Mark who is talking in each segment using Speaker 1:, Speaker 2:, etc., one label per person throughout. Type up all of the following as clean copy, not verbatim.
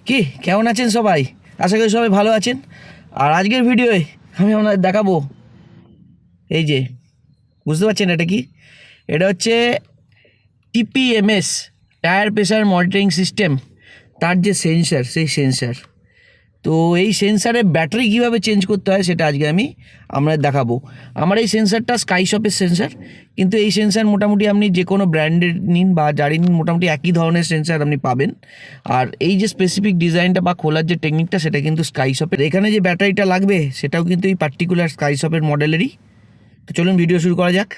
Speaker 1: কি কেমন আছেন সবাই? আশা করি সবাই ভালো আছেন। আর আজকের ভিডিওয়ে আমি আপনাদের দেখাবো এই যে, বুঝতে পারছেন এটা কি? এটা হচ্ছে টিপিএমএস, টায়ার প্রেশার মনিটরিং সিস্টেম। তার যে সেন্সার, সেই সেন্সার। তো এই সেন্সারের ব্যাটারি কীভাবে চেঞ্জ করতে হয় সেটা আজকে আমি আপনাদের দেখাবো। আমার এই সেন্সারটা স্কাইশপের সেন্সার, কিন্তু এই সেন্সার মোটামুটি আপনি যে কোনো ব্র্যান্ডের নিন বা যারই নিন, মোটামুটি একই ধরনের সেন্সার আপনি পাবেন। আর এই যে স্পেসিফিক ডিজাইনটা বা খোলার যে টেকনিকটা, সেটা কিন্তু স্কাইশপের। এখানে যে ব্যাটারিটা লাগবে সেটাও কিন্তু এই পার্টিকুলার স্কাইশপের মডেলেরই। তো চলুন ভিডিও শুরু করা যাক।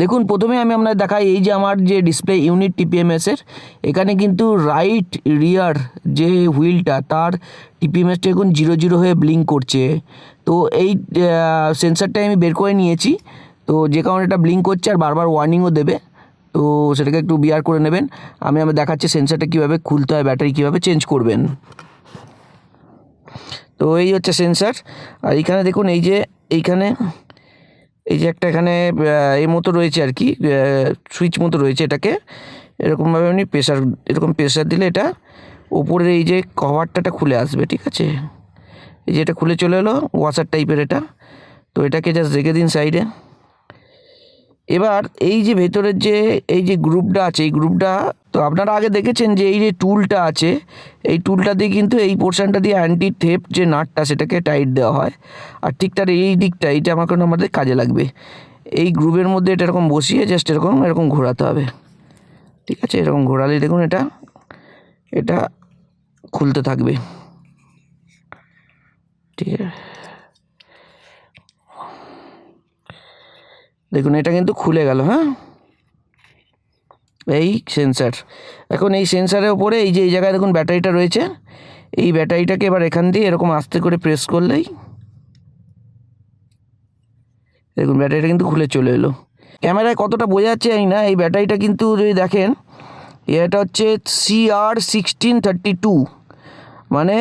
Speaker 1: দেখুন, প্রথমে আমি আপনাদের দেখাই এই যে আমার যে ডিসপ্লে ইউনিট টিপিএমএসের, এখানে কিন্তু রাইট রিয়ার যে হুইলটা, তার টিপিএমএসটা এখন 0 হয়ে ব্লিঙ্ক করছে। তো এই সেন্সারটাই আমি বের করে নিয়েছি। তো যে কারণে এটা ব্লিঙ্ক করছে আর বারবার ওয়ার্নিংও দেবে। তো সেটাকে একটু বিয়ার করে নেবেন। আমি দেখাচ্ছি সেন্সারটা কীভাবে খুলতে হয়, ব্যাটারি কীভাবে চেঞ্জ করবেন। তো এই হচ্ছে সেন্সার। আর এইখানে দেখুন, এইখানে একটা এখানে এই মতো রয়েছে আর কি, সুইচ মতো রয়েছে। এটাকে এরকমভাবে আপনি এরকম প্রেশার দিলে এটা ওপরের এই যে কভারটা খুলে আসবে, ঠিক আছে? এই যে এটা খুলে চলে এলো, ওয়াশার টাইপের এটা। তো এটাকে জাস্ট রেখে দিন সাইডে। এবার এই যে ভেতরের যে এই যে গ্রুপটা আছে, এই গ্রুপটা তো আপনারা আগে দেখেছেন যে এই যে টুলটা আছে, এই টুলটা দিয়ে কিন্তু এই পোর্শনটা দিয়ে অ্যান্টি থেপ যে নাটটা, সেটাকে টাইট দেওয়া হয়। আর ঠিক তার এই দিকটা, এইটা আমাদের কাজে লাগবে। এই গ্রুপের মধ্যে এটা এরকম বসিয়ে জাস্ট এরকম ঘোরাতে হবে, ঠিক আছে? এরকম ঘোরালেই দেখুন এটা খুলতে থাকবে, ঠিক আছে? দেখুন এটা কিন্তু খুলে গেল। হ্যাঁ, এই সেন্সার। এখন এই সেন্সারের ওপরে এই যে এই জায়গায় দেখুন ব্যাটারিটা রয়েছে। এই ব্যাটারিটাকে এবার এখান দিয়ে এরকম আস্তে করে প্রেস করলেই দেখুন ব্যাটারিটা কিন্তু খুলে চলে এলো। ক্যামেরায় কতটা বোঝা যাচ্ছে জানি না। এই ব্যাটারিটা কিন্তু যদি দেখেন, এটা হচ্ছে CR1632, মানে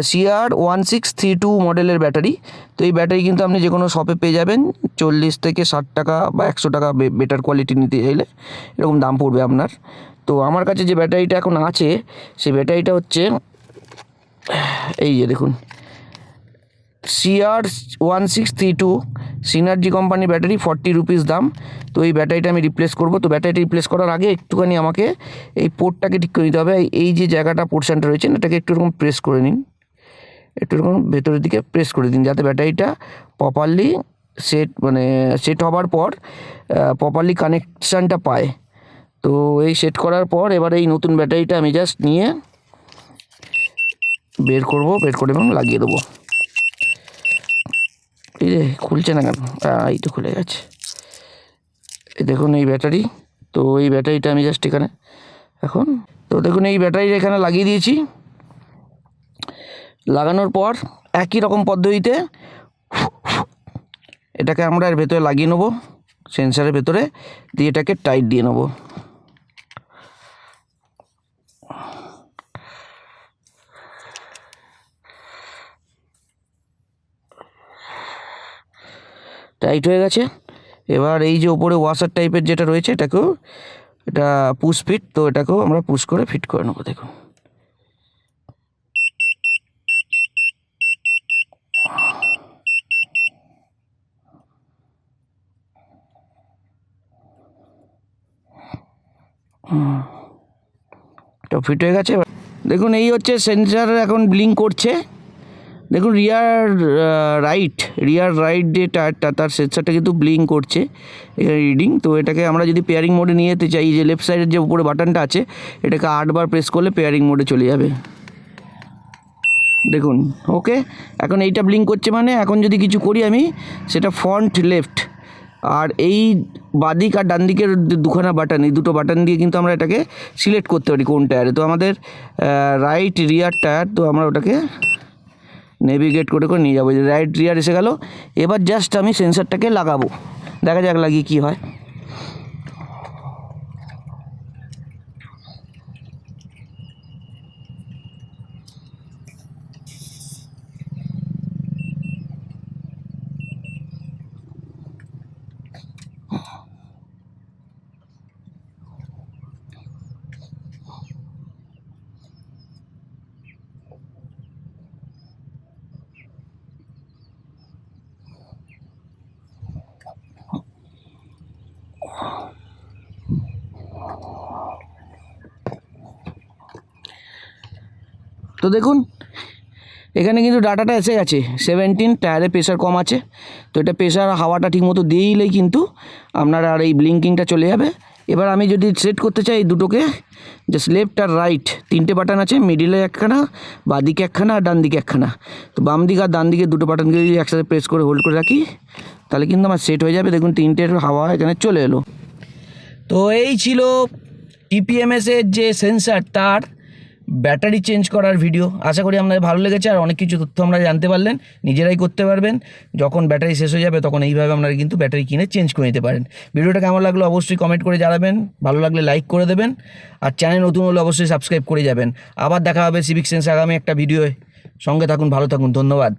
Speaker 1: CR1632 মডেলের ব্যাটারি। তো এই ব্যাটারি কিন্তু আপনি যে কোনো শপে পেয়ে যাবেন 40 থেকে 60 টাকা বা 100 টাকা বেটার কোয়ালিটি নিতে চাইলে এরকম দাম পড়বে আপনার। তো আমার কাছে যে ব্যাটারিটা এখন আছে, সেই ব্যাটারিটা হচ্ছে এই যে দেখুন, CR1632 সিনার্জি কোম্পানির ব্যাটারি, 40 রুপিস দাম। তো এই ব্যাটারিটা আমি রিপ্লেস করব। তো ব্যাটারিটা রিপ্লেস করার আগে একটুখানি আমাকে এই পোর্টটাকে ঠিক করে নিতে হবে। এই যে জায়গাটা, পোর্শনটা রয়েছে, এটাকে একটু এরকম প্রেস করে নিন, একটু এরকম ভেতরের দিকে প্রেস করে দিন, যাতে ব্যাটারিটা প্রপারলি সেট হবার পর প্রপারলি কানেকশানটা পায়। তো এই সেট করার পর এবার এই নতুন ব্যাটারিটা আমি জাস্ট নিয়ে বের করে এবং লাগিয়ে দেবো। এই যে খুলছে না কেন? এই তো খুলে গেছে। এই দেখুন এই ব্যাটারি। তো এই ব্যাটারিটা আমি জাস্ট এখানে এখন, তো দেখুন এই ব্যাটারিটা এখানে লাগিয়ে দিয়েছি। লাগানোর পর একই রকম পদ্ধতিতে এটাকে আমরা এর ভেতরে লাগিয়ে নেবো, সেন্সারের ভেতরে দিয়ে এটাকে টাইট দিয়ে নেবো। টাইট হয়ে গেছে। এবার এই যে ওপরে ওয়াশার টাইপের যেটা রয়েছে, এটা পুশ ফিট, তো এটাকেও আমরা পুশ করে ফিট করে নেবো। দেখুন এটা ফিট হয়ে গেছে। দেখুন এই হচ্ছে সেন্সার, এখন ব্লিঙ্ক করছে। দেখুন রিয়ার রাইট যে টায়ারটা, তার সেন্সারটা কিন্তু ব্লিঙ্ক করছে এখানে রিডিং। তো এটাকে আমরা যদি পেয়ারিং মোডে নিয়ে যেতে চাই, যে লেফট সাইডের যে উপরে বাটনটা আছে, এটাকে 8 বার প্রেস করলে পেয়ারিং মোডে চলে যাবে। দেখুন ওকে, এখন এইটা ব্লিঙ্ক করছে, মানে এখন যদি কিছু করি আমি, সেটা ফ্রন্ট লেফট আর এই বাদিক আর ডান দিকের দুখানা বাটন, এই দুটো বাটন দিয়ে কিন্তু আমরা এটাকে সিলেক্ট করতে পারি কোন টায়ারে। তো আমাদের রাইট রিয়ার টায়ার, তো আমরা ওটাকে নেভিগেট করে নিয়ে যাবো। রাইট রিয়ার এসে গেল। এবার জাস্ট আমি সেন্সারটাকে লাগাবো, দেখা যাক লাগিয়ে কী হয়। তো দেখুন এখানে কিন্তু ডাটাটা এসে গেছে 17, টায়ারে প্রেশার কম আছে। তো এটা প্রেশার হাওয়াটা ঠিকমতো দিলেই কিন্তু আপনার আর এই ব্লিঙ্কিংটা চলে যাবে। এবার আমি যদি সেট করতে চাই এই দুটোকে, জাস্ট লেফট আর রাইট 3টে বাটন আছে, মিডিলে একখানা, বাঁদিকে একখানা আর ডান দিকে একখানা। তো বাম দিকে আর ডান দিকে দুটো বাটনকে যদি একসাথে প্রেস করে হোল্ড করে রাখি তাহলে কিন্তু আমার সেট হয়ে যাবে। দেখুন 3টের হাওয়া এখানে চলে এলো। তো এই ছিল টিপিএমএসের যে সেন্সার তার ব্যাটারি চেঞ্জ করার ভিডিও। আশা করি আপনাদের ভালো লেগেছে, আর অনেক কিছু তথ্য আমরা জানতে পারলেন, নিজেরাই করতে পারবেন। যখন ব্যাটারি শেষ হয়ে যাবে তখন এইভাবে আপনারা কিন্তু ব্যাটারি কিনে চেঞ্জ করে নিতে পারেন। ভিডিওটা কেমন লাগলো অবশ্যই কমেন্ট করে জানাবেন, ভালো লাগলে লাইক করে দেবেন, আর চ্যানেল নতুন হলে অবশ্যই সাবস্ক্রাইব করে যাবেন। আবার দেখা হবে সিভিক সেন্স আগামী একটা ভিডিওয়। সঙ্গে থাকুন, ভালো থাকুন, ধন্যবাদ।